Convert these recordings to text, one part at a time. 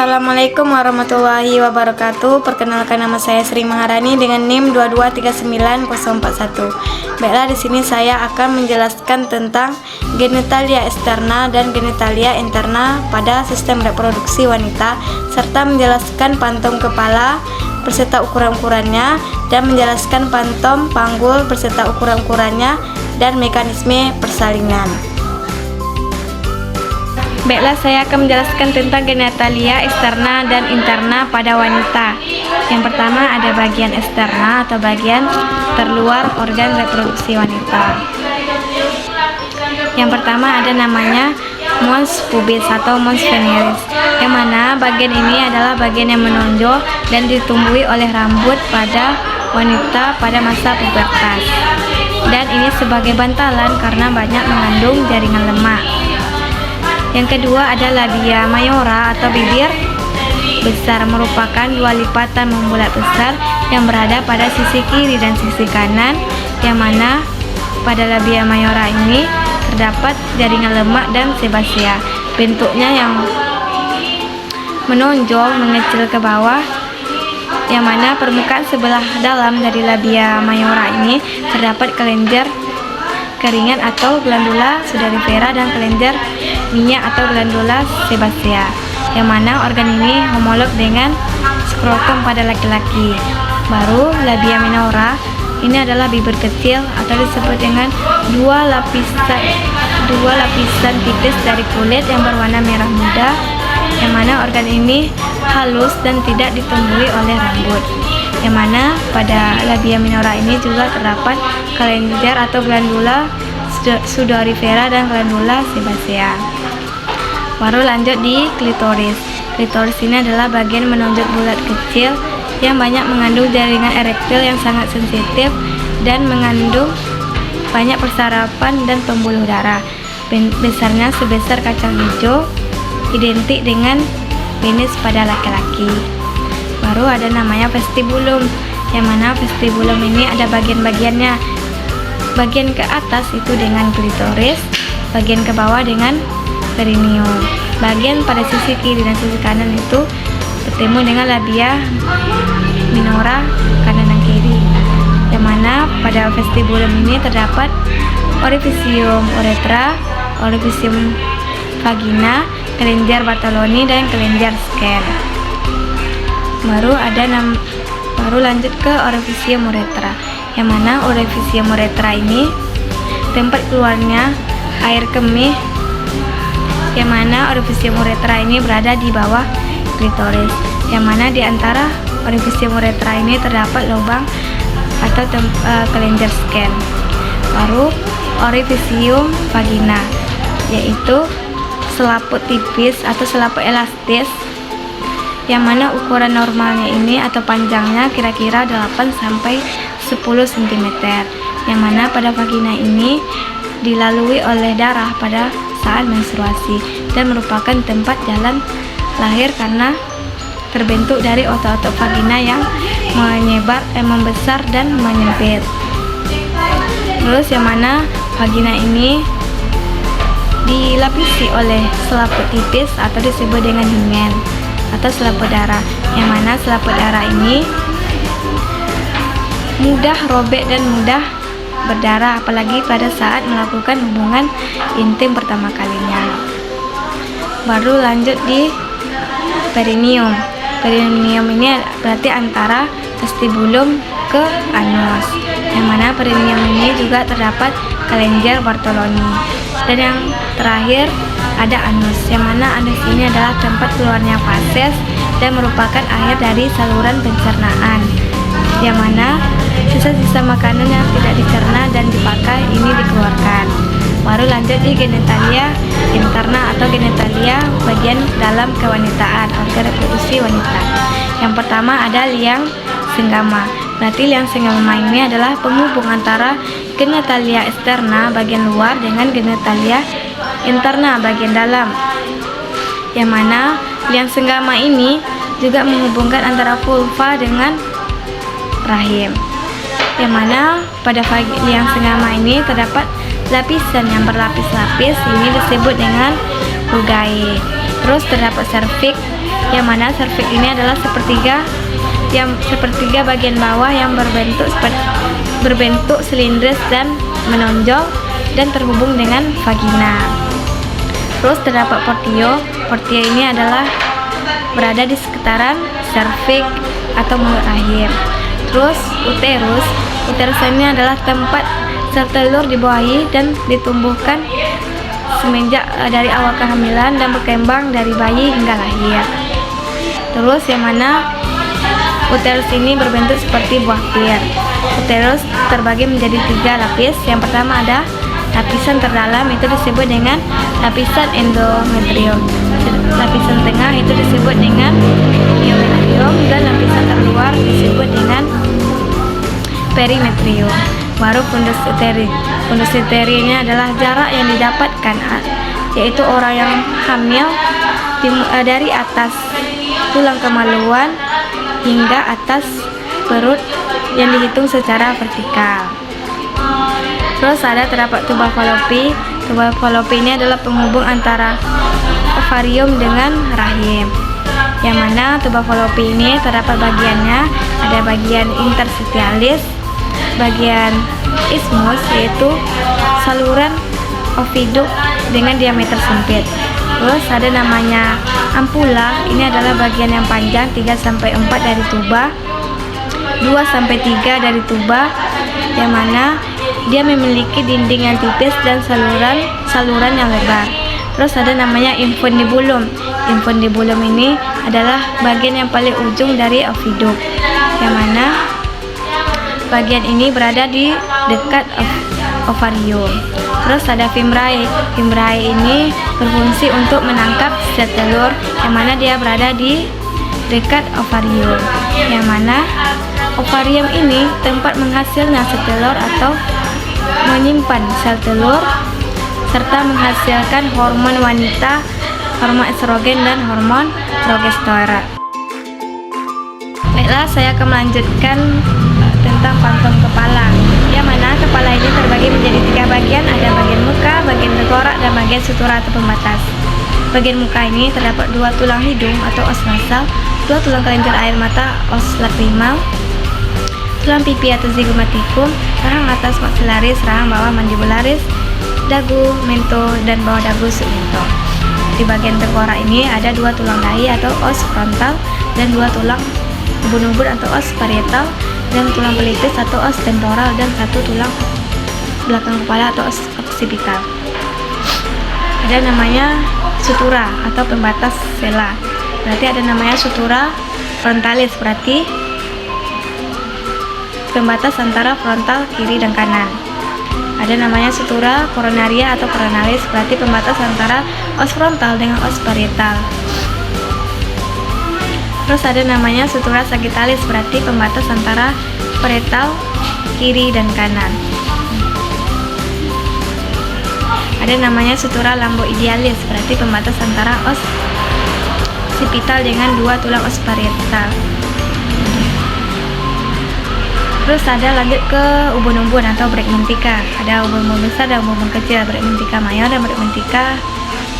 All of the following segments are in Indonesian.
Assalamualaikum warahmatullahi wabarakatuh. Perkenalkan, nama saya Sri Maharani dengan NIM 2239041. Baiklah, di sini saya akan menjelaskan tentang genitalia eksterna dan genitalia interna pada sistem reproduksi wanita, serta menjelaskan pantom kepala beserta ukuran-ukurannya, dan menjelaskan pantom panggul beserta ukuran-ukurannya dan mekanisme persalinan. Baiklah, saya akan menjelaskan tentang genitalia eksterna dan interna pada wanita. Yang pertama ada bagian eksterna atau bagian terluar organ reproduksi wanita. Yang pertama ada namanya mons pubis atau mons veneris, yang mana bagian ini adalah bagian yang menonjol dan ditumbuhi oleh rambut pada wanita pada masa pubertas. Dan ini sebagai bantalan karena banyak mengandung jaringan lemak. Yang kedua ada labia mayora atau bibir besar, merupakan dua lipatan membulat besar yang berada pada sisi kiri dan sisi kanan, yang mana pada labia mayora ini terdapat jaringan lemak dan sebasea. Bentuknya yang menonjol mengecil ke bawah, yang mana permukaan sebelah dalam dari labia mayora ini terdapat kelenjar keringat atau glandula sudorifera dan kelenjar minyak atau glandula sebasea, yang mana organ ini homolog dengan skrotum pada laki-laki. Baru labia minora, ini adalah bibir kecil atau disebut dengan dua lapisan tipis dari kulit yang berwarna merah muda, yang mana organ ini halus dan tidak ditumbuhi oleh rambut, yang mana pada labia minora ini juga terdapat kelenjar atau glandula sudorifera dan glandula sebasea. Baru lanjut di klitoris. Klitoris ini adalah bagian menonjol bulat kecil yang banyak mengandung jaringan erektil yang sangat sensitif dan mengandung banyak persarapan dan pembuluh darah. Besarnya sebesar kacang hijau, identik dengan penis pada laki-laki. Baru ada namanya vestibulum, yang mana vestibulum ini ada bagian-bagiannya. Bagian ke atas itu dengan klitoris, bagian ke bawah dengan perineum. Bagian pada sisi kiri dan sisi kanan itu bertemu dengan labia minora kanan dan kiri, yang mana pada vestibulum ini terdapat orifisium uretra, orifisium vagina, kelenjar Bartoloni dan kelenjar Skene. Baru lanjut ke orifisium uretra, yang mana orifisium uretra ini tempat keluarnya air kemih, yang mana orifisium uretra ini berada di bawah klitoris, yang mana di antara orifisium uretra ini terdapat lubang atau kelenjar Skene. Baru orifisium vagina, yaitu selaput tipis atau selaput elastis, yang mana ukuran normalnya ini atau panjangnya kira-kira 8 sampai 10 cm, yang mana pada vagina ini dilalui oleh darah pada saat menstruasi dan merupakan tempat jalan lahir karena terbentuk dari otot-otot vagina yang membesar dan menyempit. Terus yang mana vagina ini dilapisi oleh selaput tipis atau disebut dengan himen atau selaput darah, yang mana selaput darah ini mudah robek dan mudah berdarah, apalagi pada saat melakukan hubungan intim pertama kalinya. Baru lanjut di perineum. Perineum ini berarti antara vestibulum ke anus, yang mana perineum ini juga terdapat kelenjar Bartoloni. Dan yang terakhir ada anus, yang mana anus ini adalah tempat keluarnya fases dan merupakan akhir dari saluran pencernaan, yang mana sisa-sisa makanan yang tidak dicerna dan dipakai ini dikeluarkan. Baru lanjut di genitalia interna atau genitalia bagian dalam kewanitaan, organ reproduksi wanita. Yang pertama ada liang senggama. Berarti liang senggama ini adalah penghubung antara genitalia eksterna bagian luar dengan genitalia interna bagian dalam, yang mana liang senggama ini juga menghubungkan antara vulva dengan rahim, yang mana pada liang senggama ini terdapat lapisan yang berlapis-lapis, ini disebut dengan rugae. Terus terdapat serviks yang mana serviks ini adalah sepertiga bagian bawah yang berbentuk silindris dan menonjol dan terhubung dengan vagina. Terus terdapat portio. Portio ini adalah berada di sekitaran serviks atau mulut rahim. Terus uterus. Uterus ini adalah tempat sel telur dibuahi dan ditumbuhkan semenjak dari awal kehamilan dan berkembang dari bayi hingga lahir. Terus yang mana uterus ini berbentuk seperti buah pir. Uterus terbagi menjadi 3 lapis. Yang pertama ada lapisan terdalam, itu disebut dengan lapisan endometrium. Lapisan tengah itu disebut dengan myometrium, dan lapisan terluar disebut dengan perimetrium. Baru fundus uteri. Fundus uteri ini adalah jarak yang didapatkan, yaitu orang yang hamil dari atas tulang kemaluan hingga atas perut yang dihitung secara vertikal. Terus terdapat tuba falopi. Tuba falopi ini adalah penghubung antara ovarium dengan rahim. Yang mana tuba falopi ini terdapat bagiannya, ada bagian interstitialis, bagian isthmus yaitu saluran oviduk dengan diameter sempit. Terus ada namanya ampula, ini adalah bagian yang panjang 3-4 dari tuba, 2-3 dari tuba, yang mana dia memiliki dinding yang tipis dan saluran yang lebar. Terus ada namanya infundibulum. Infundibulum ini adalah bagian yang paling ujung dari oviduk, yang mana bagian ini berada di dekat ovarium. Terus ada fimbrae. Fimbrae ini berfungsi untuk menangkap sel telur, yang mana dia berada di dekat ovarium. Yang mana ovarium ini tempat menghasilnya sel telur atau menyimpan sel telur, serta menghasilkan hormon wanita, hormon estrogen dan hormon progesteron. Baiklah, saya akan melanjutkan tentang pantom kepala, yang mana kepala ini terbagi menjadi 3 bagian, ada bagian muka, bagian tengkorak, dan bagian sutura atau pembatas. Bagian muka ini terdapat 2 tulang hidung atau os nasal, 2 tulang kelenjar air mata os lacrimal, tulang pipi atau zygomatikum, rahang atas maxillaris, rahang bawah mandibularis, dagu mento, dan bawah dagu submento. Di bagian tengkorak ini ada 2 tulang dahi atau os frontal, dan 2 tulang ubun-ubun atau os parietal, dan tulang pelipis atau os temporal, dan 1 tulang belakang kepala atau os occipital. Ada namanya sutura atau pembatas sela. Berarti ada namanya sutura frontalis, berarti pembatas antara frontal kiri dan kanan. Ada namanya sutura koronaria atau koronalis, berarti pembatas antara os frontal dengan os parietal. Terus ada namanya sutura sagittalis, berarti pembatas antara parietal kiri dan kanan. Ada namanya sutura lamboidealis, berarti pembatas antara os occipital dengan 2 tulang os parietal. Terus ada lanjut ke ubun-ubun atau bregmentika. Ada ubun-ubun besar dan ubun-ubun kecil, bregmentika mayor dan bregmentika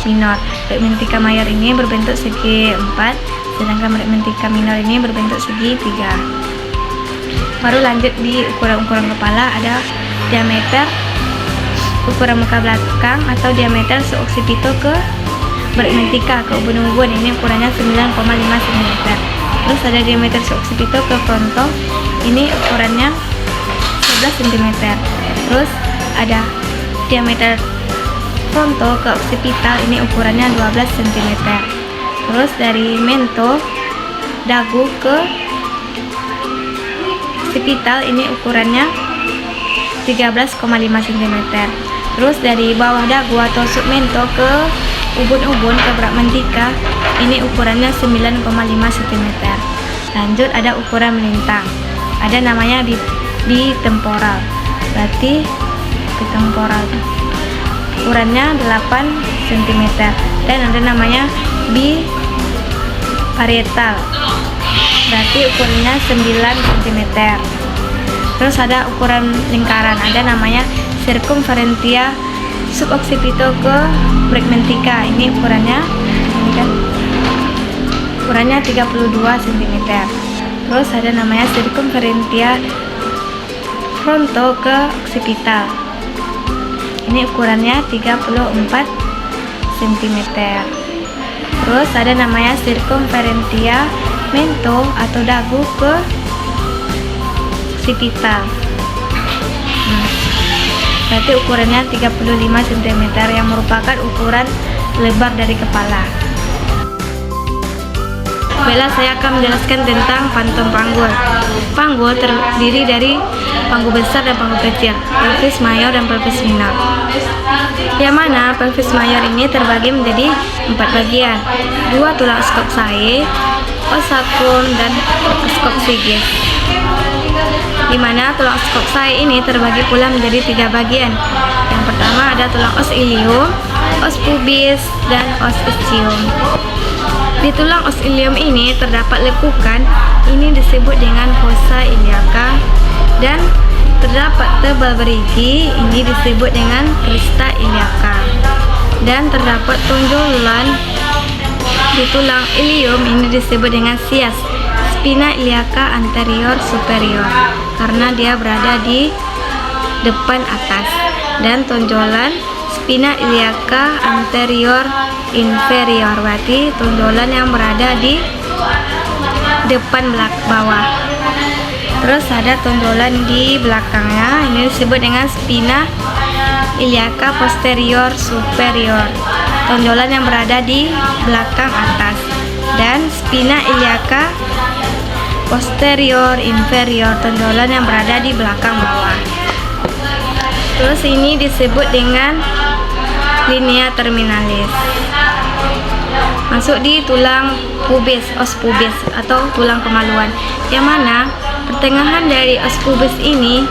minor. Bregmentika mayor ini berbentuk segi 4, sedangkan bregmentika minor ini berbentuk segi 3. Baru lanjut di ukuran-ukuran kepala, ada diameter ukuran muka belakang atau diameter seoksipito ke bregmentika ke ubun-ubun, ini ukurannya 9,5 cm. Terus ada diameter seoksipito ke frontal, ini ukurannya 11 cm. Terus ada diameter frontal ke occipital, ini ukurannya 12 cm. Terus dari mento dagu ke occipital, ini ukurannya 13,5 cm. Terus dari bawah dagu atau submento ke ubun-ubun ke bregmentika, ini ukurannya 9,5 cm. Lanjut ada ukuran melintang. Ada namanya bitemporal, berarti bitemporal ukurannya 8 cm. Dan ada namanya biparietal, berarti ukurannya 9 cm. Terus ada ukuran lingkaran, ada namanya circumferentia suboccipito ke bregmentika, ini ukurannya ini kan ukurannya 32 cm. Terus ada namanya circumferentia fronto ke occipital. Ini ukurannya 34 cm. Terus ada namanya circumferentia mento atau dagu ke occipital. Berarti ukurannya 35 cm yang merupakan ukuran lebar dari kepala. Baiklah, saya akan menjelaskan tentang pantom panggul. Panggul terdiri dari panggul besar dan panggul kecil, pelvis mayor dan pelvis minor. Yang mana pelvis mayor ini terbagi menjadi 4 bagian, 2 tulang skoksae, os sacrum, dan os coccygeus. Di mana tulang skoksae ini terbagi pula menjadi 3 bagian. Yang pertama ada tulang os ilium, os pubis, dan os ischium. Di tulang os ilium ini terdapat lekukan, ini disebut dengan fossa iliaca, dan terdapat tebal berigi, ini disebut dengan crista iliaca, dan terdapat tonjolan di tulang ilium ini disebut dengan sias, spina iliaca anterior superior, karena dia berada di depan atas, dan tonjolan spina iliaca anterior inferior, berarti tonjolan yang berada di depan bawah. Terus ada tonjolan di belakangnya, ini disebut dengan spina iliaca posterior superior, tonjolan yang berada di belakang atas, dan spina iliaca posterior inferior, tonjolan yang berada di belakang bawah. Terus ini disebut dengan linea terminalis. Masuk di tulang pubis, os pubis atau tulang kemaluan, yang mana pertengahan dari os pubis ini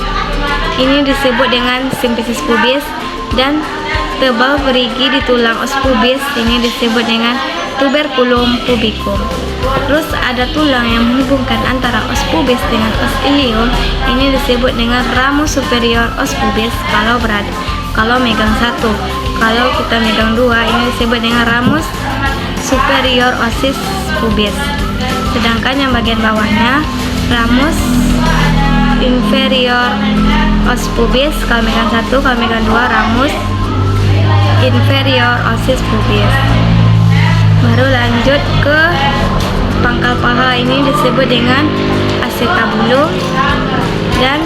disebut dengan simfisis pubis, dan tebal berigi di tulang os pubis ini disebut dengan tuberculum pubicum. Terus ada tulang yang menghubungkan antara os pubis dengan os ilium, ini disebut dengan ramus superior os pubis kalau megang satu. Kalau kita megang dua, ini disebut dengan ramus superior osis pubis. Sedangkan yang bagian bawahnya ramus inferior os pubis kalau megang satu, kalau megang dua ramus inferior osis pubis. Baru lanjut ke pangkal paha, ini disebut dengan acetabulum, dan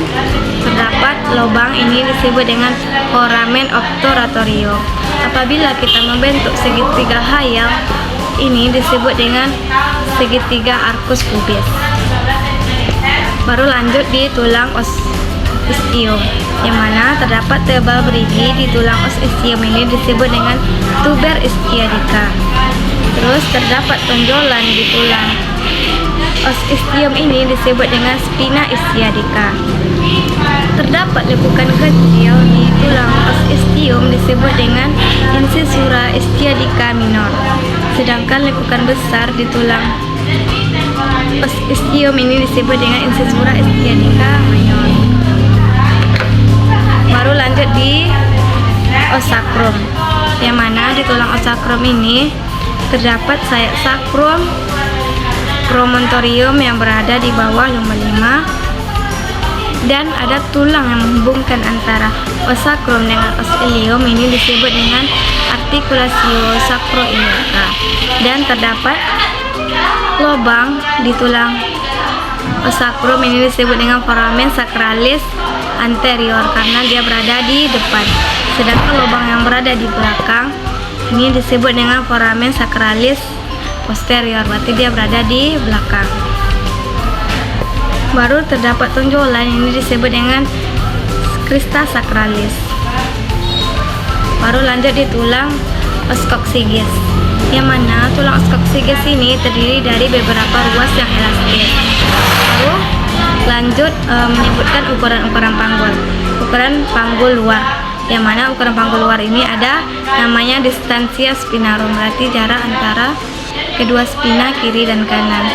terdapat lubang ini disebut dengan foramen obturatorium. Apabila kita membentuk segitiga hayal, ini disebut dengan segitiga arcus pubis. Baru lanjut di tulang os ischium, yang mana terdapat tebal berigi di tulang os ischium ini disebut dengan tuber ischiadica. Terus terdapat tonjolan di tulang os ischium ini disebut dengan spina ischiadica. Terdapat lekukan kecil di tulang os ischium disebut dengan incisura ischiadica minor. Sedangkan lekukan besar di tulang os ischium ini disebut dengan incisura ischiadica major. Baru lanjut di os sacrum, yang mana di tulang os sacrum ini terdapat sayap sacrum promontorium yang berada di bawah lumba 5, dan ada tulang yang menghubungkan antara os sacrum dengan os ilium, ini disebut dengan articulatio sacroiliaca, dan terdapat lubang di tulang os sacrum ini disebut dengan foramen sacralis anterior karena dia berada di depan. Sedangkan lubang yang berada di belakang ini disebut dengan foramen sacralis posterior, berarti dia berada di belakang. Baru terdapat tonjolan, ini disebut dengan crista sacralis. Baru lanjut di tulang os coccygeus, yang mana tulang os coccygeus ini terdiri dari beberapa ruas yang elastis. Baru lanjut menyebutkan ukuran-ukuran panggul. Ukuran panggul luar, yang mana ukuran panggul luar ini ada namanya distansia spinarum, berarti jarak antara kedua spina kiri dan kanan.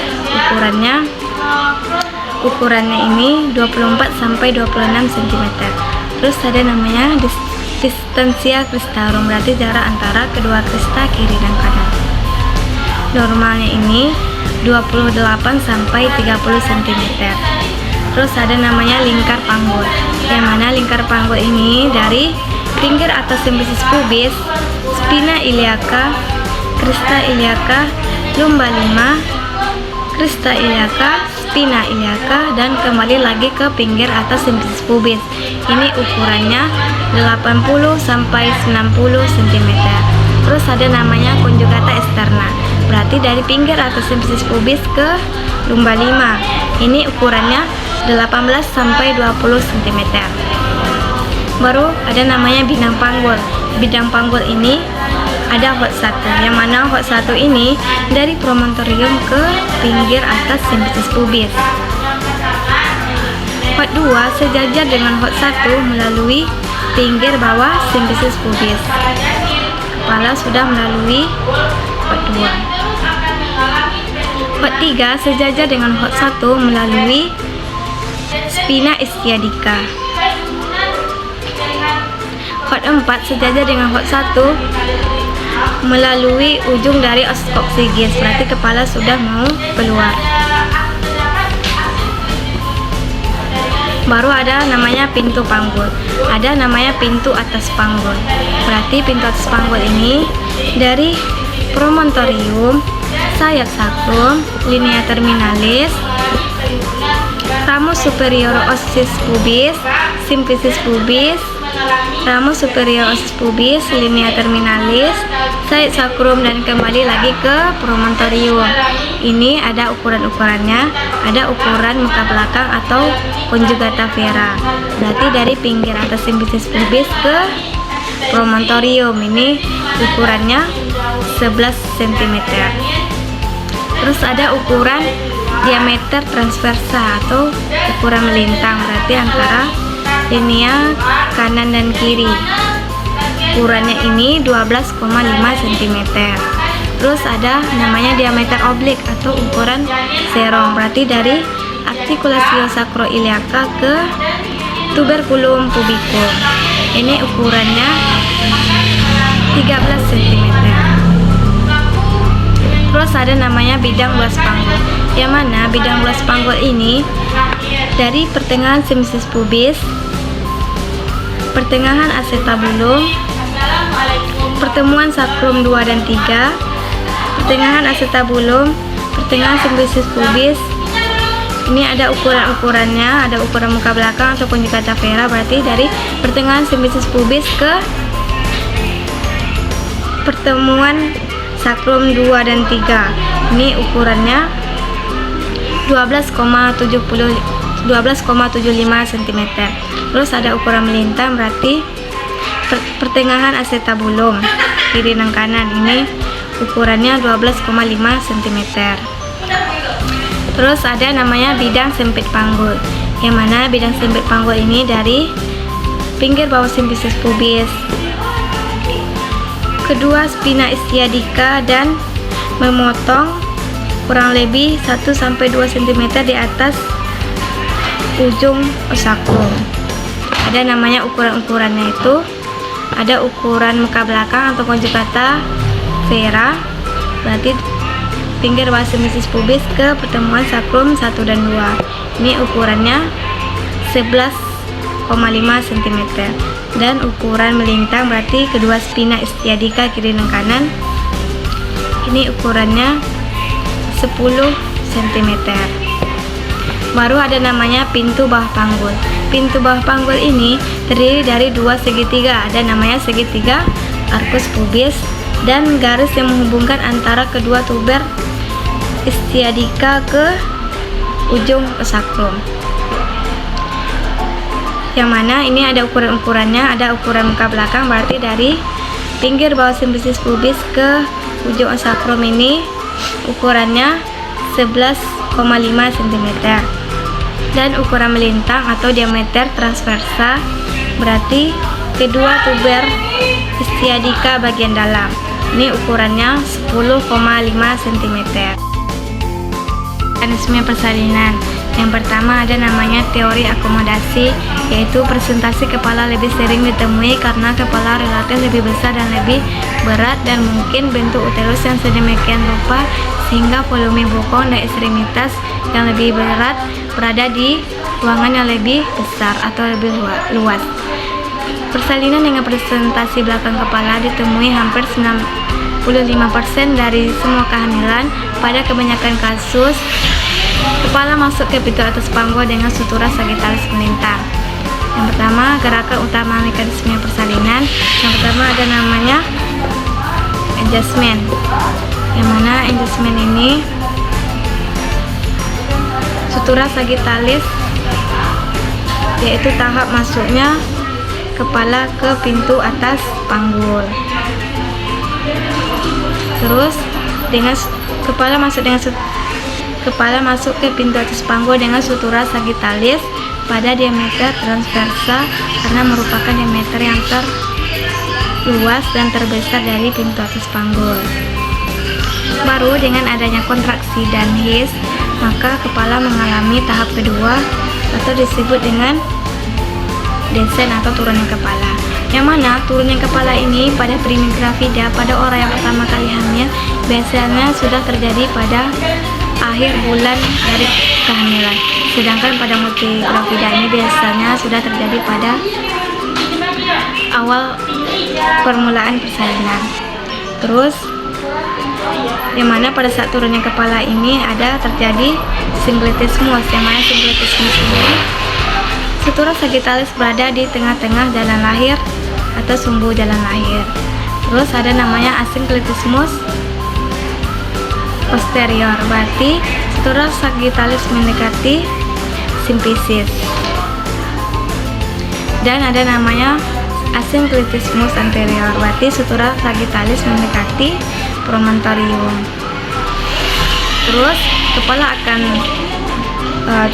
Ukurannya ini 24 sampai 26 cm. Terus ada namanya distansia cristarum, berarti jarak antara kedua crista kiri dan kanan. Normalnya ini 28 sampai 30 cm. Terus ada namanya lingkar panggul, yang mana lingkar panggul ini dari pinggir atas simfisis pubis, spina iliaca, crista iliaca, lumba 5, crista iliaca, spina iliaca, dan kembali lagi ke pinggir atas simfisis pubis. Ini ukurannya 80 sampai 90 cm. Terus ada namanya conjugata externa, berarti dari pinggir atas simfisis pubis ke lumba 5. Ini ukurannya 18 sampai 20 cm. Baru ada namanya bidang panggul. Bidang panggul ini ada hot 1, yang mana hot 1 ini dari promontorium ke pinggir atas simfisis pubis. Hot 2 sejajar dengan hot 1 melalui pinggir bawah simfisis pubis. Kepala sudah melalui hot 2. Hot 3 sejajar dengan hot 1 melalui spina ischiadica. Hot 4 sejajar dengan hot 1 melalui ujung dari os coccygeus, berarti kepala sudah mau keluar. Baru ada namanya pintu panggul, ada namanya pintu atas panggul. Berarti pintu atas panggul ini dari promontorium, sayap sacrum, linea terminalis, ramus superior ossis pubis, simfisis pubis, ramus superior ossis pubis, linea terminalis, sayap sacrum, dan kembali lagi ke promontorium. Ini ada ukuran-ukurannya, ada ukuran muka belakang atau conjugata vera. Berarti dari pinggir atas simfisis pubis ke promontorium, ini ukurannya 11 cm. Terus ada ukuran diameter transversa atau ukuran melintang, berarti antara linea kanan dan kiri. Ukurannya ini 12,5 cm. Terus ada namanya diameter oblik atau ukuran serong, berarti dari articulatio sacroiliaca ke tuberculum pubicum. Ini ukurannya 13 cm. Terus ada namanya bidang luas panggul, yang mana bidang luas panggul ini dari pertengahan simfisis pubis, pertengahan acetabulum, pertemuan sacrum 2 dan 3, pertengahan acetabulum, pertengahan simfisis pubis. Ini ada ukuran-ukurannya, ada ukuran muka belakang atau conjugata vera, berarti dari pertengahan simfisis pubis ke pertemuan sacrum 2 dan 3. Ini ukurannya 12,75 cm. Terus ada ukuran melintang, berarti pertengahan acetabulum kiri dan kanan, ini ukurannya 12,5 cm. Terus ada namanya bidang sempit panggul, yang mana bidang sempit panggul ini dari pinggir bawah simfisis pubis, kedua spina ischiadica, dan memotong kurang lebih 1-2 cm di atas ujung sacrum. Ada namanya ukuran-ukurannya, itu ada ukuran muka belakang atau conjugata vera, berarti pinggir bawah simfisis pubis ke pertemuan sacrum 1 dan 2. Ini ukurannya 11,5 cm. Dan ukuran melintang, berarti kedua spina ischiadica kiri dan kanan, ini ukurannya 10 cm. Baru ada namanya pintu bawah panggul. Pintu bawah panggul ini terdiri dari dua segitiga, ada namanya segitiga arcus pubis dan garis yang menghubungkan antara kedua tuber ischiadica ke ujung sacrum. Yang mana ini ada ukuran-ukurannya, ada ukuran muka belakang, berarti dari pinggir bawah simfisis pubis ke ujung sacrum ini ukurannya 11,5 cm. Dan ukuran melintang atau diameter transversa, berarti kedua tuber ischiadica bagian dalam, ini ukurannya 10,5 cm. Mekanisme persalinan, Yang pertama ada namanya teori akomodasi, yaitu presentasi kepala lebih sering ditemui karena kepala relatif lebih besar dan lebih berat, dan mungkin bentuk uterus yang sedemikian rupa sehingga volume bokong dan ekstremitas yang lebih berat berada di ruangan yang lebih besar atau lebih luas. Persalinan dengan presentasi belakang kepala ditemui hampir 95% dari semua kehamilan. Pada kebanyakan kasus, kepala masuk ke pintu atas panggul dengan sutura sagittalis melintang. Yang pertama, gerakan utama mekanisme persalinan. Yang pertama ada namanya adjustment, yang mana adjustment ini sutura sagittalis, yaitu tahap masuknya kepala ke pintu atas panggul. Terus dengan kepala masuk ke pintu atas panggul dengan sutura sagittalis pada diameter transversa karena merupakan diameter yang terluas dan terbesar dari pintu atas panggul. Baru dengan adanya kontraksi dan his, maka kepala mengalami tahap kedua atau disebut dengan descent atau turunnya kepala. Yang mana turunnya kepala ini pada primigravida, pada orang yang pertama kali hamil, biasanya sudah terjadi pada akhir bulan dari kehamilan. Sedangkan pada multigravida ini biasanya sudah terjadi pada awal permulaan persalinan. Terus yang mana pada saat turunnya kepala ini ada terjadi synclitismus, yang mana synclitismus ini sutura sagittalis berada di tengah-tengah jalan lahir atau sumbu jalan lahir. Terus ada namanya asinclitismus posterior, berarti sutura sagittalis mendekati simfisis. Dan ada namanya asinclitismus anterior, berarti sutura sagittalis mendekati promontorium. Terus kepala akan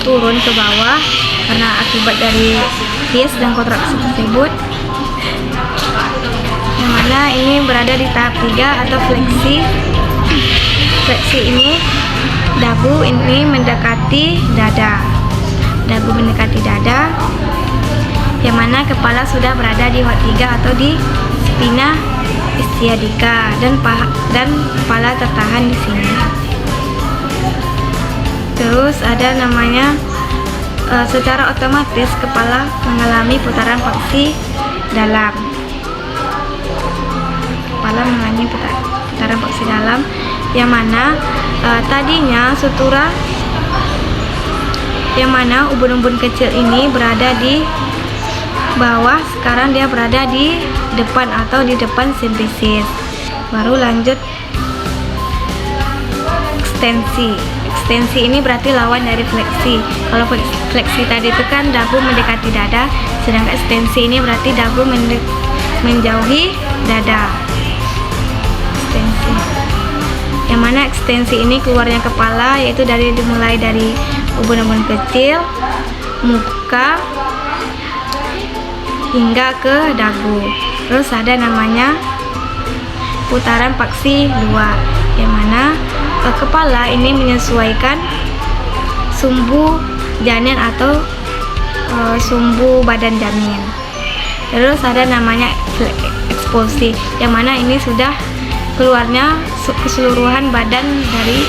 turun ke bawah karena akibat dari his dan kontraksi tersebut, yang mana ini berada di tahap 3 atau fleksi. Fleksi ini dagu ini mendekati dada, yang mana kepala sudah berada di hot 3 atau di spina ischiadica dan kepala tertahan di sini. Terus ada namanya secara otomatis kepala mengalami putaran paksi dalam. Kepala mengalami putaran paksi dalam, yang mana tadinya sutura, yang mana ubun-ubun kecil ini berada di bawah, sekarang dia berada di depan atau di depan simfisis. Baru lanjut ekstensi. Ekstensi ini berarti lawan dari fleksi. Kalau fleksi tadi itu kan dagu mendekati dada, sedangkan ekstensi ini berarti dagu menjauhi dada. Ekstensi. Yang mana ekstensi ini keluarnya kepala, yaitu dimulai dari ubun-ubun kecil, muka, hingga ke dagu. Terus ada namanya putaran paksi luar, yang mana kepala ini menyesuaikan sumbu janin atau sumbu badan janin. Terus ada namanya ekspulsi, yang mana ini sudah keluarnya keseluruhan badan dari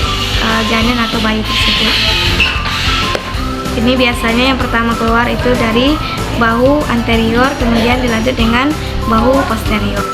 janin atau bayi tersebut. Ini biasanya yang pertama keluar itu dari bahu anterior, kemudian dilanjut dengan bahu posterior.